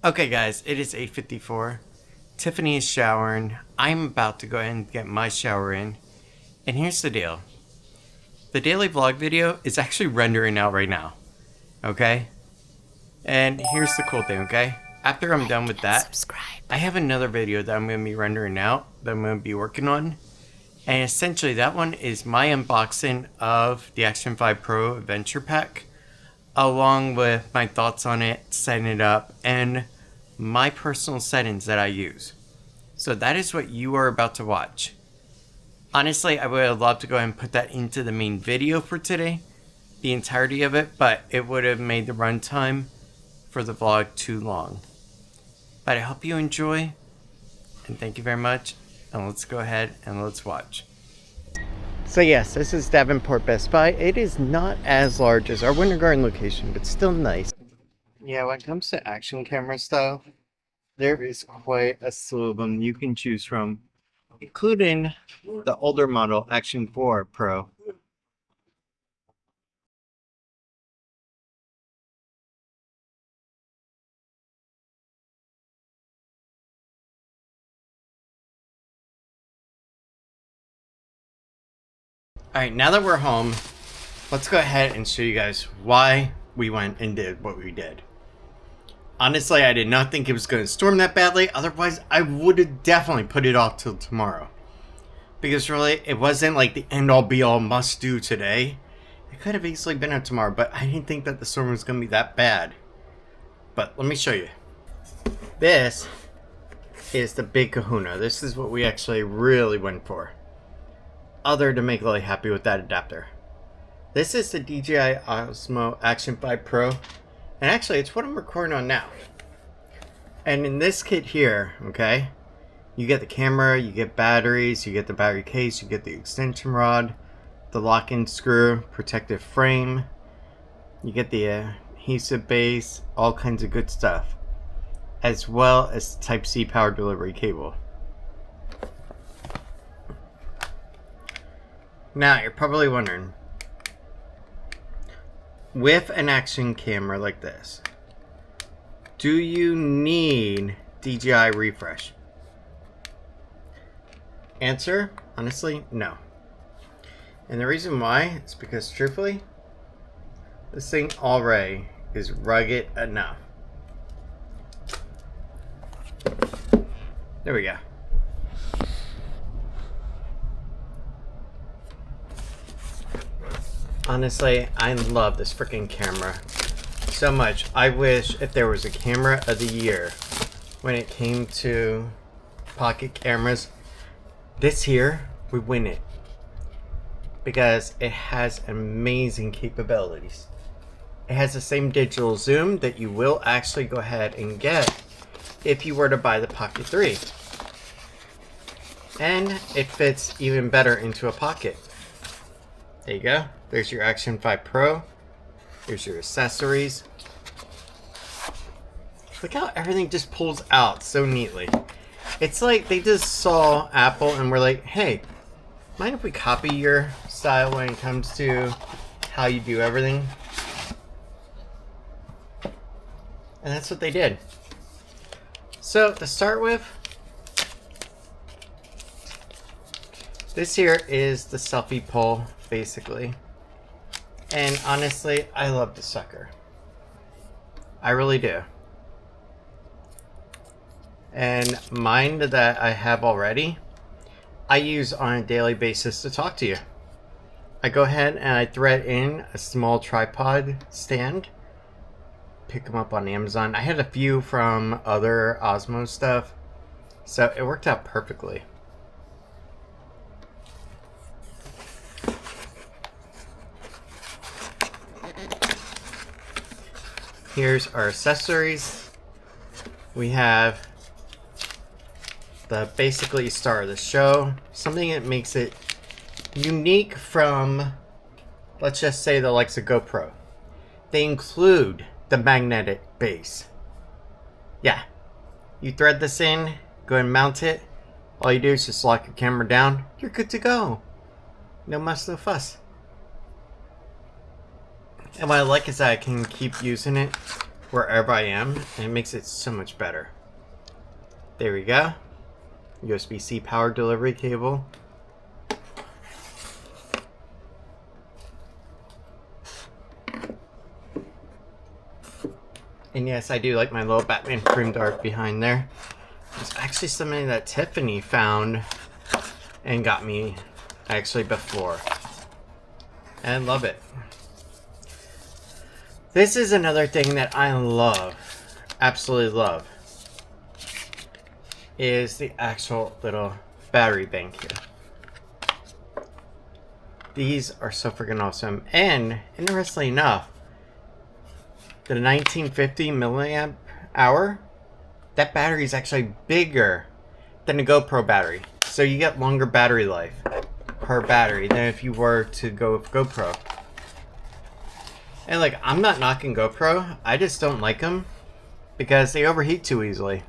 Okay guys, it is 8:54. Tiffany is showering. I'm about to go ahead and get my shower in. And here's the deal. The daily vlog video is actually rendering out right now. Okay? And here's the cool thing, okay? After I'm done with that, I have another video that I'm going to be rendering out that I'm going to be working on. And essentially that one is my unboxing of the Action 5 Pro Adventure Pack, along with my thoughts on it, setting it up, and my personal settings that I use. So that is what you are about to watch. Honestly, I would have loved to go ahead and put that into the main video for today, the entirety of it, but it would have made the runtime for the vlog too long. But I hope you enjoy, and thank you very much, and let's go ahead and let's watch. So yes, this is Davenport Best Buy. It is not as large as our Winter Garden location, but still nice. Yeah, when it comes to action camera stuff, there is quite a slew of them you can choose from, including the older model Action 4 Pro. Alright, now that we're home, let's go ahead and show you guys why we went and did what we did. Honestly, I did not think it was going to storm that badly, otherwise I would have definitely put it off till tomorrow. Because really, it wasn't like the end-all be-all must-do today. It could have easily been out tomorrow, but I didn't think that the storm was going to be that bad. But let me show you. This is the big kahuna. This is what we actually really went for. Other to make Lily happy with that adapter. This is the DJI Osmo Action 5 Pro. And actually, it's what I'm recording on now. And in this kit here, okay, you get the camera, you get batteries, you get the battery case, you get the extension rod, the lock-in screw, protective frame, you get the adhesive base, all kinds of good stuff, as well as Type-C power delivery cable. Now, you're probably wondering, with an action camera like this, do you need DJI refresh? Answer, honestly, no. And the reason why is because, truthfully, this thing already is rugged enough. There we go. Honestly, I love this freaking camera so much. I wish if there was a camera of the year when it came to pocket cameras, this here would win it. Because it has amazing capabilities. It has the same digital zoom that you will actually go ahead and get if you were to buy the Pocket 3. And it fits even better into a pocket. There you go. There's your Action 5 Pro. There's your accessories. Look how everything just pulls out so neatly. It's like they just saw Apple and were like, hey, mind if we copy your style when it comes to how you do everything? And that's what they did. So to start with, this here is the selfie pole, basically. And honestly, I love the sucker. I really do. And mine that I have already, I use on a daily basis to talk to you. I go ahead and I thread in a small tripod stand. Pick them up on Amazon. I had a few from other Osmo stuff, so it worked out perfectly. Here's our accessories. We have the basically star of the show, something that makes it unique from, let's just say, the likes of GoPro. They include the magnetic base. Yeah, you thread this in, go and mount it. All you do is just lock your camera down. You're good to go. No muss, no fuss. And what I like is that I can keep using it wherever I am, and it makes it so much better. There we go. USB-C power delivery cable. And yes, I do like my little Batman framed art behind there. It's actually something that Tiffany found and got me actually before. And I love it. This is another thing that I love, absolutely love, is the actual little battery bank here. These are so freaking awesome. And interestingly enough, the 1950 milliamp hour, that battery is actually bigger than a GoPro battery. So you get longer battery life per battery than if you were to go with GoPro. And like, I'm not knocking GoPro, I just don't like them because they overheat too easily.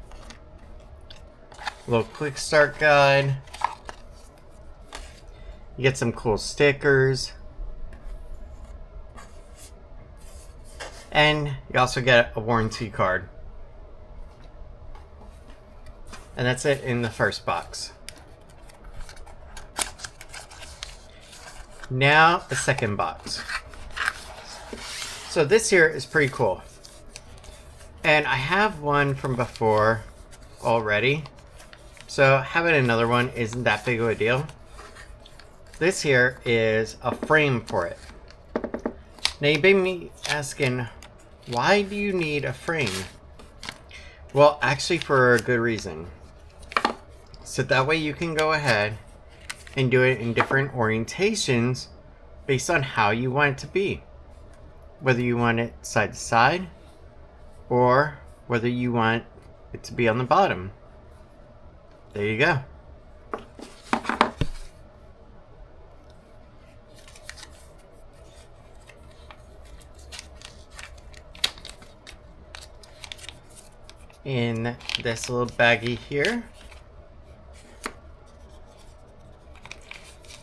Little quick start guide. You get some cool stickers. And you also get a warranty card. And that's it in the first box. Now the second box. So this here is pretty cool. And I have one from before already. So having another one isn't that big of a deal. This here is a frame for it. Now you may be asking, why do you need a frame? Well, actually for a good reason. So that way you can go ahead and do it in different orientations based on how you want it to be. Whether you want it side to side or whether you want it to be on the bottom. There you go. In this little baggie here.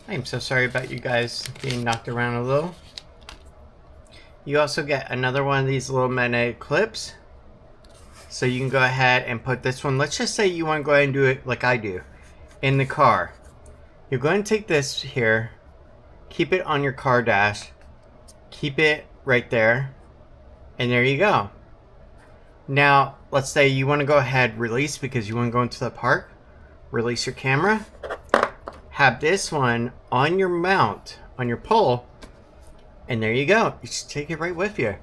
I am so sorry about you guys being knocked around a little. You also get another one of these little magnetic clips. So you can go ahead and put this one. Let's just say you want to go ahead and do it like I do in the car. You're going to take this here, keep it on your car dash, keep it right there, and there you go. Now, let's say you want to go ahead, release because you want to go into the park, release your camera, have this one on your mount, on your pole, and there you go. You just take it right with you.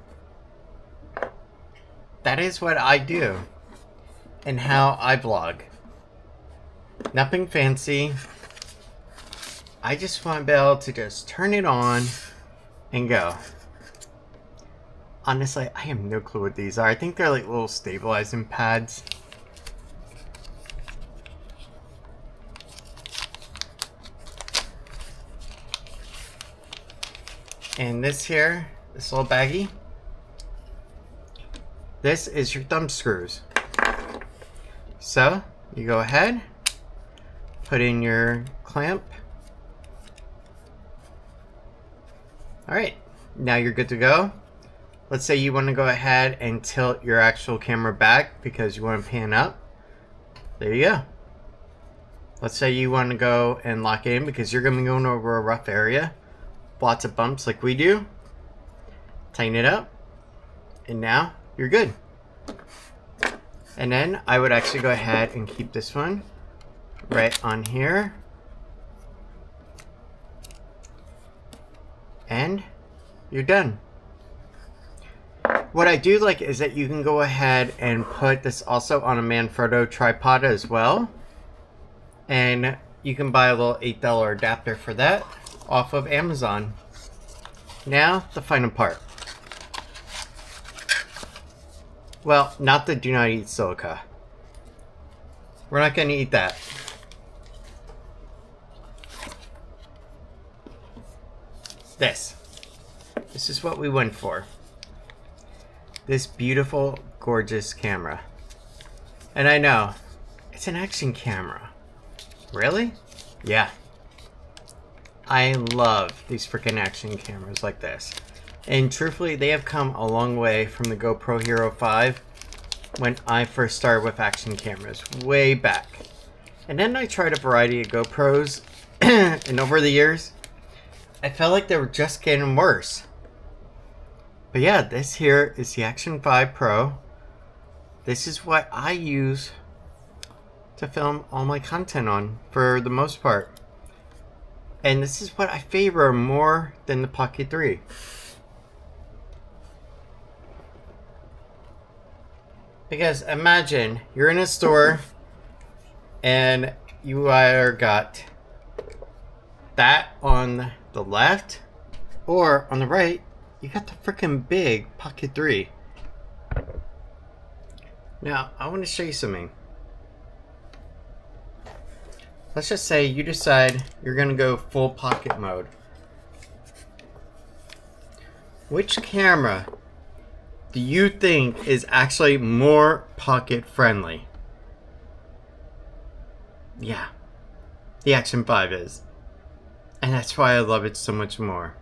That is what I do and how I vlog. Nothing fancy. I just want to be able to just turn it on and go. Honestly, I have no clue what these are. I think they're like little stabilizing pads. And this here, this little baggie, this is your thumb screws. So, you go ahead, put in your clamp. Alright, now you're good to go. Let's say you want to go ahead and tilt your actual camera back because you want to pan up. There you go. Let's say you want to go and lock it in because you're going to be going over a rough area. Lots of bumps like we do. Tighten it up. And now you're good. And then I would actually go ahead and keep this one right on here. And you're done. What I do like is that you can go ahead and put this also on a Manfrotto tripod as well. And you can buy a little $8 adapter for that off of Amazon. Now, the final part. Well, not the do not eat silica. We're not going to eat that. This is what we went for. This beautiful, gorgeous camera. And I know, it's an action camera. Really? Yeah. I love these freaking action cameras like this. And truthfully, they have come a long way from the GoPro Hero 5 when I first started with action cameras, way back. And then I tried a variety of GoPros, and over the years, I felt like they were just getting worse. But yeah, this here is the Action 5 Pro. This is what I use to film all my content on, for the most part. And this is what I favor more than the Pocket 3. Because imagine you're in a store and you either got that on the left or on the right, you got the freaking big Pocket 3. Now, I want to show you something. Let's just say you decide you're going to go full pocket mode. Which camera do you think is actually more pocket friendly? Yeah, the Action 5 is. And that's why I love it so much more.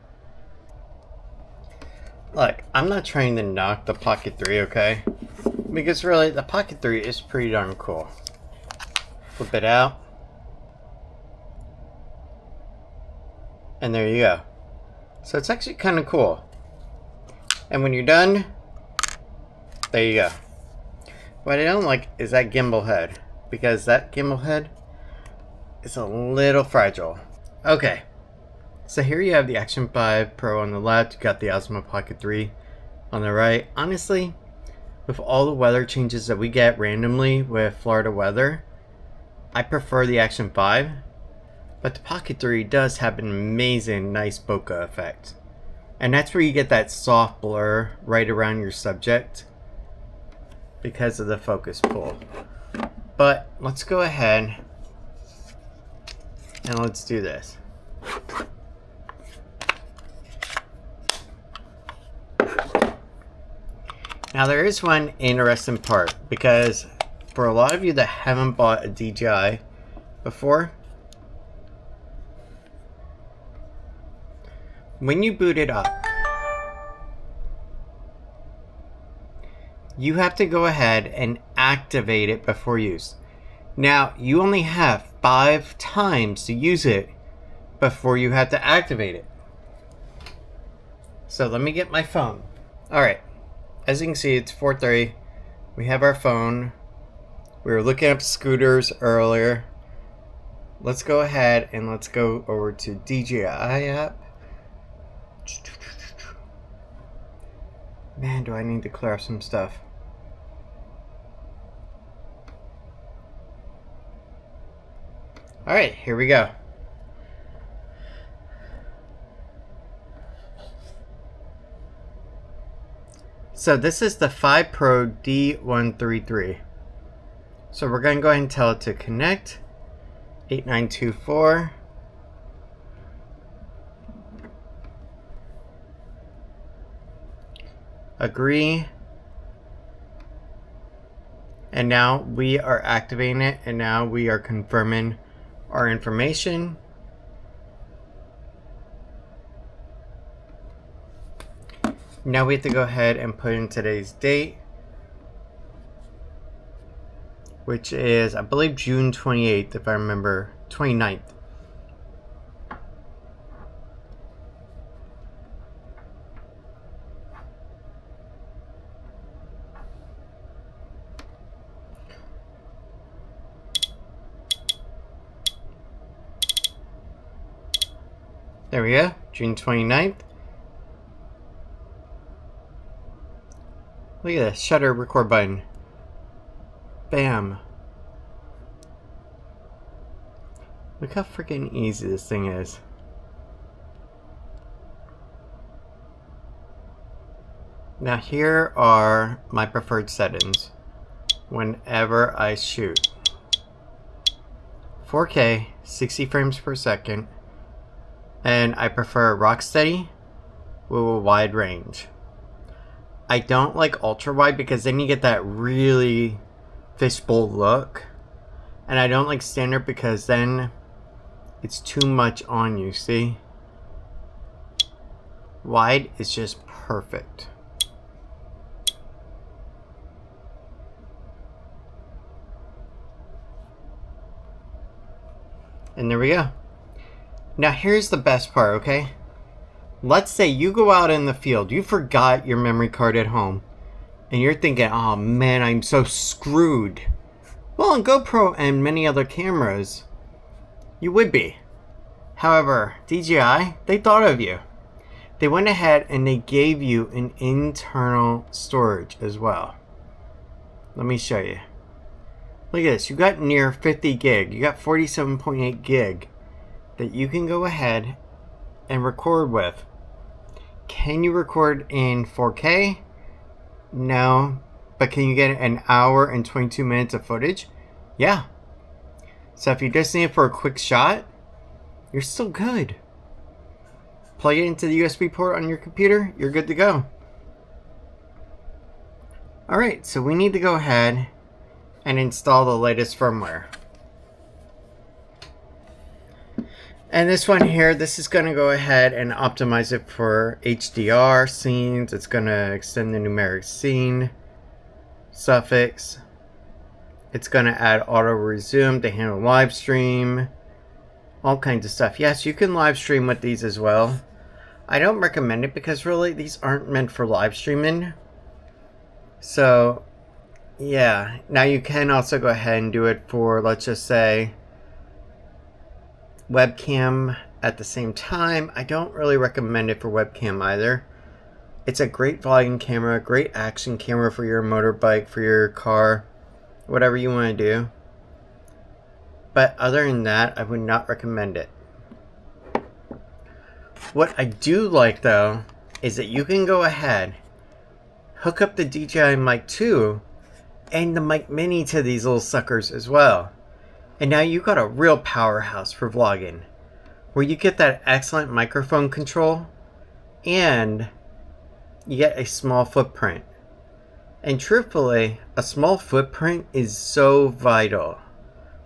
Look, I'm not trying to knock the Pocket 3, okay? Because really, the Pocket 3 is pretty darn cool. Flip it out. And there you go. So it's actually kind of cool. And when you're done, there you go. What I don't like is that gimbal head, because that gimbal head is a little fragile. Okay, so here you have the Action 5 Pro on the left, you got the Osmo Pocket 3 on the right. Honestly, with all the weather changes that we get randomly with Florida weather, I prefer the Action 5, but the Pocket 3 does have an amazing nice bokeh effect. And that's where you get that soft blur right around your subject because of the focus pull. But let's go ahead and let's do this. Now there is one interesting part, because for a lot of you that haven't bought a DJI before, when you boot it up, you have to go ahead and activate it before use. Now, you only have 5 times to use it before you have to activate it. So let me get my phone. Alright, as you can see, it's 4:30. We have our phone. We were looking up scooters earlier. Let's go ahead and let's go over to DJI app. Man, do I need to clear up some stuff. Alright, here we go. So this is the 5 Pro D133. So we're going to go ahead and tell it to connect. 8924. Agree. And now we are activating it, and now we are confirming our information. Now we have to go ahead and put in today's date, which is, I believe, June 28th, if I remember, 29th. There we go, June 29th. Look at this, shutter record button. Bam. Look how freaking easy this thing is. Now here are my preferred settings whenever I shoot. 4K, 60 frames per second. And I prefer rock steady with a wide range. I don't like ultra wide because then you get that really fishbowl look. And I don't like standard because then it's too much on you, see? Wide is just perfect. And there we go. Now here's the best part, okay? Let's say you go out in the field, you forgot your memory card at home, and you're thinking, oh man, I'm so screwed. Well, on GoPro and many other cameras, you would be. However, DJI, they thought of you. They went ahead and they gave you an internal storage as well. Let me show you. Look at this. You got near 50 gig. You got 47.8 gig that you can go ahead and record with. Can you record in 4K? No. But can you get an hour and 22 minutes of footage? Yeah. So if you just need it for a quick shot, you're still good. Plug it into the USB port on your computer, you're good to go. Alright, so we need to go ahead and install the latest firmware. And this one here, this is going to go ahead and optimize it for HDR scenes. It's going to extend the numeric scene suffix. It's going to add auto resume to handle live stream. All kinds of stuff. Yes, you can live stream with these as well. I don't recommend it because really these aren't meant for live streaming. So, yeah. Now you can also go ahead and do it for, let's just say, webcam at the same time. I don't really recommend it for webcam either. It's a great vlogging camera, great action camera for your motorbike, for your car, whatever you want to do. But other than that, I would not recommend it. What I do like though is that you can go ahead, hook up the DJI Mic 2 and the Mic Mini to these little suckers as well. And now you got a real powerhouse for vlogging, where you get that excellent microphone control and you get a small footprint. And truthfully, a small footprint is so vital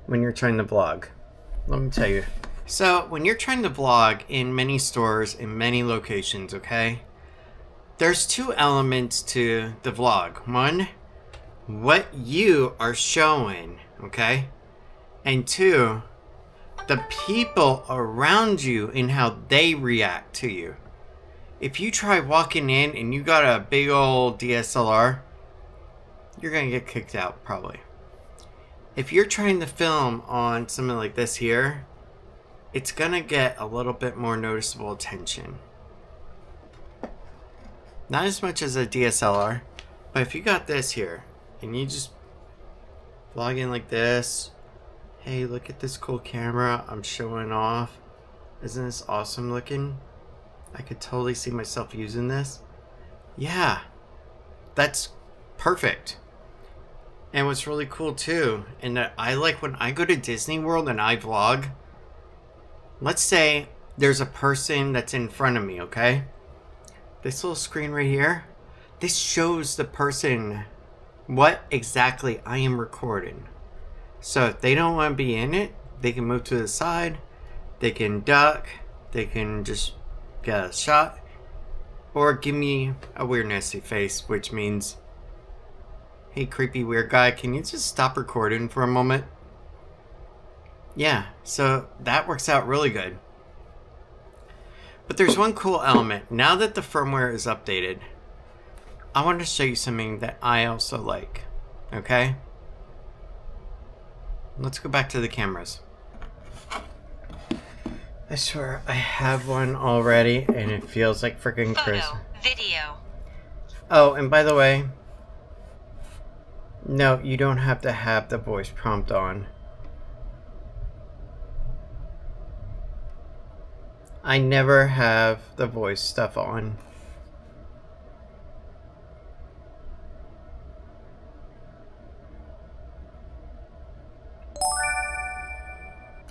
when you're trying to vlog. Let me tell you. So when you're trying to vlog in many stores, in many locations, okay, there's two elements to the vlog. One, what you are showing, okay? And two, the people around you and how they react to you. If you try walking in and you got a big old DSLR, you're gonna get kicked out probably. If you're trying to film on something like this here, it's gonna get a little bit more noticeable attention. Not as much as a DSLR, but if you got this here and you just vlog in like this, hey, look at this cool camera I'm showing off. Isn't this awesome looking? I could totally see myself using this. Yeah, that's perfect. And what's really cool too, and that I like when I go to Disney World and I vlog, let's say there's a person that's in front of me, okay? This little screen right here, this shows the person what exactly I am recording. So if they don't want to be in it, they can move to the side, they can duck, they can just get a shot, or give me a weird nasty face, which means, hey creepy weird guy, can you just stop recording for a moment? Yeah, so that works out really good. But there's one cool element. Now that the firmware is updated, I want to show you something that I also like. Okay? Let's go back to the cameras. I swear I have one already and it feels like freaking crazy. Photo, video. Oh, and by the way, no, you don't have to have the voice prompt on. I never have the voice stuff on.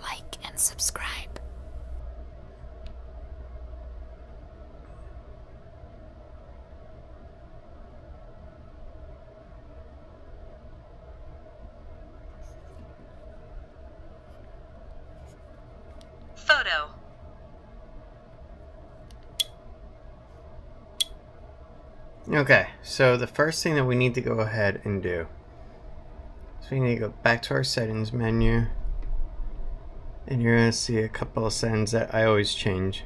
Like and subscribe. Photo. Okay, so the first thing that we need to go ahead and do is we need to go back to our settings menu, and you're going to see a couple of settings that I always change.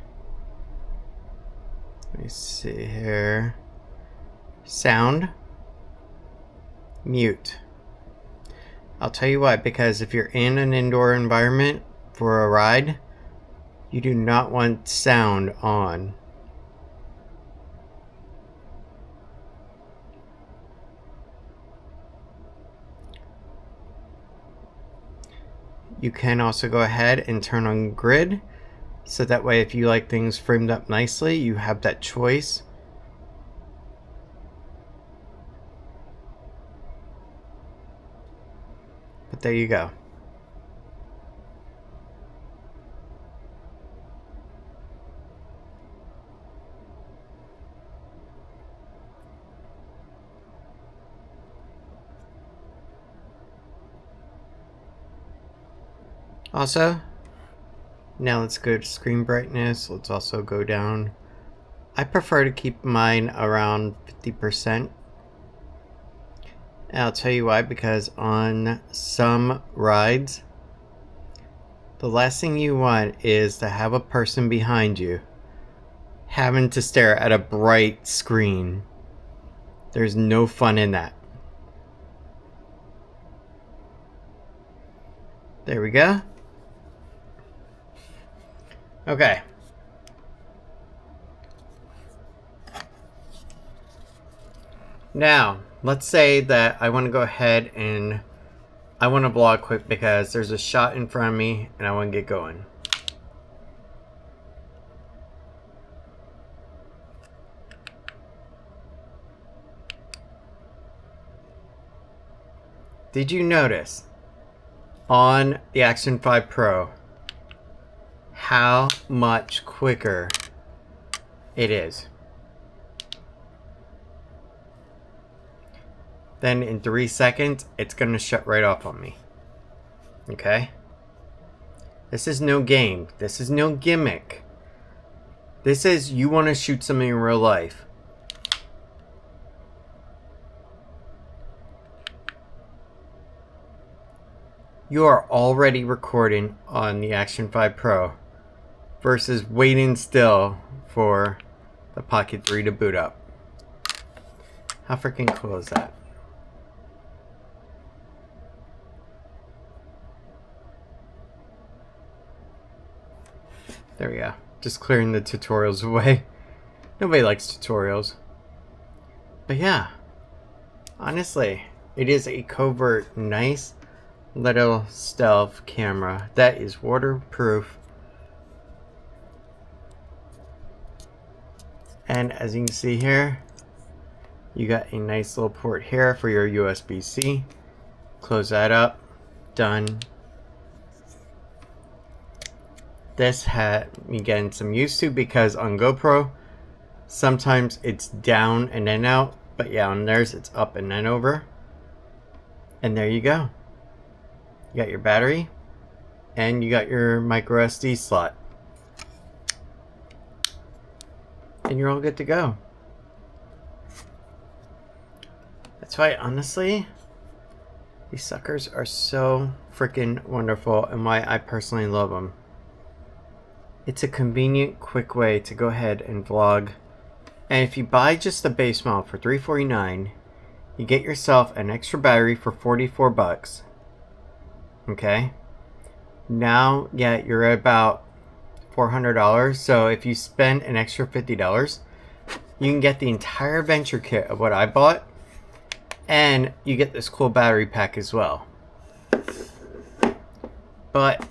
Let me see here. Sound, mute. I'll tell you why, because if you're in an indoor environment for a ride, you do not want sound on. You can also go ahead and turn on grid, so that way if you like things framed up nicely, you have that choice. But there you go. Also, now let's go to screen brightness. Let's also go down. I prefer to keep mine around 50%. And I'll tell you why, because on some rides, the last thing you want is to have a person behind you having to stare at a bright screen. There's no fun in that. There we go. Okay. Now, let's say that I want to go ahead and I want to vlog quick because there's a shot in front of me and I want to get going. Did you notice on the Action 5 Pro how much quicker it is? Then in 3 seconds, it's going to shut right off on me. Okay? This is no game. This is no gimmick. This is you want to shoot something in real life. You are already recording on the Action 5 Pro versus waiting still for the Pocket 3 to boot up. How freaking cool is that? There we go. Just clearing the tutorials away. Nobody likes tutorials. But yeah, honestly, it is a covert, nice little stealth camera that is waterproof. And as you can see here, you got a nice little port here for your USB-C. Close that up. Done. This had me getting some used to because on GoPro, sometimes it's down and then out. But yeah, on theirs, it's up and then over. And there you go. You got your battery and you got your micro SD slot. And you're all good to go. That's why, honestly, these suckers are so freaking wonderful and why I personally love them. It's a convenient, quick way to go ahead and vlog. And if you buy just the base model for $349, you get yourself an extra battery for $44. Okay? Now, yeah, you're at about $400. So if you spend an extra $50, you can get the entire Venture kit of what I bought. And you get this cool battery pack as well. But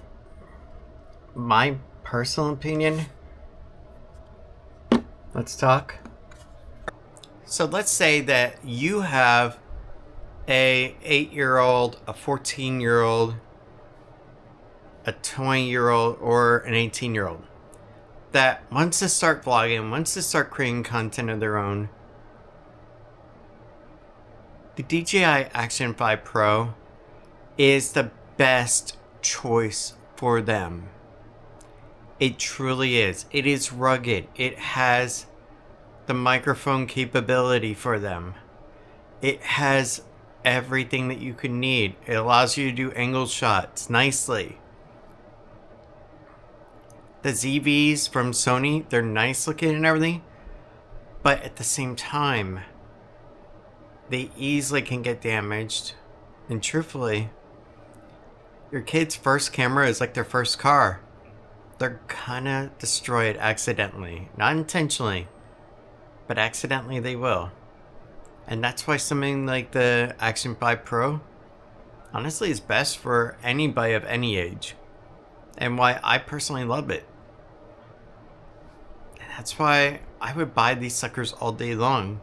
my personal opinion, let's talk. So let's say that you have a 8-year-old, a 14-year-old, a 20-year-old, or an 18-year-old that wants to start vlogging, wants to start creating content of their own. The DJI Action 5 Pro is the best choice for them. It truly is. It is rugged. It has the microphone capability for them. It has everything that you could need. It allows you to do angle shots nicely. The ZVs from Sony, they're nice looking and everything, but at the same time, they easily can get damaged. And truthfully, your kid's first camera is like their first car. They're gonna destroy it accidentally. Not intentionally, but accidentally they will. And that's why something like the Action 5 Pro honestly is best for anybody of any age. And why I personally love it. And that's why I would buy these suckers all day long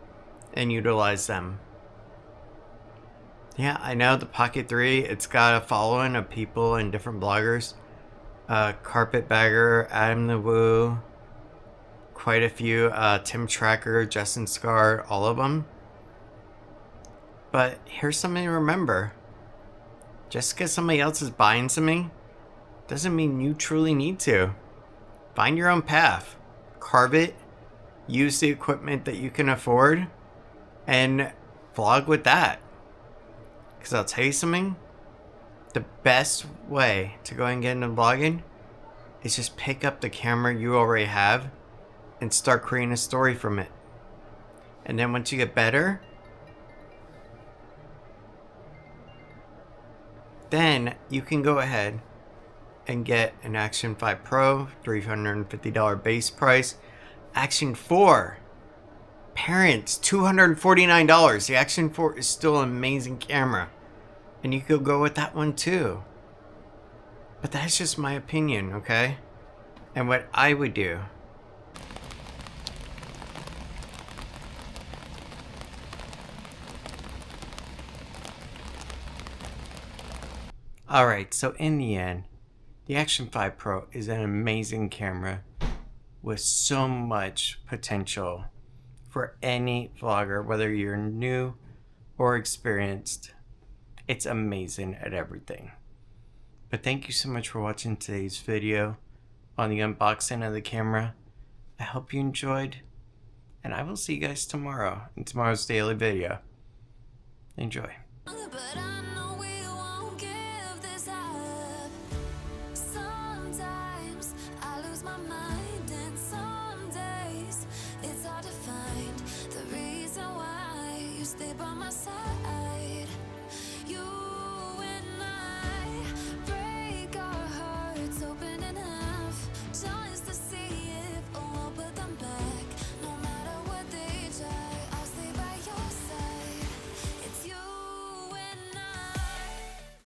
and utilize them. Yeah, I know the Pocket 3, it's got a following of people and different bloggers. Carpetbagger, Adam the Woo, quite a few, Tim Tracker, Justin Scar, all of them. But here's something to remember. Just because somebody else is buying something doesn't mean you truly need to. Find your own path. Carve it. Use the equipment that you can afford. And vlog with that. Because I'll tell you something. The best way to go and get into vlogging is just pick up the camera you already have and start creating a story from it. And then once you get better, then you can go ahead and get an Action 5 Pro, $350 base price. Action 4, parents, $249. The Action 4 is still an amazing camera. And you could go with that one too. But that's just my opinion, okay? And what I would do. Alright, so in the end, the Action 5 Pro is an amazing camera with so much potential for any vlogger, whether you're new or experienced. It's amazing at everything. But thank you so much for watching today's video on the unboxing of the camera. I hope you enjoyed, and I will see you guys tomorrow in tomorrow's daily video. Enjoy.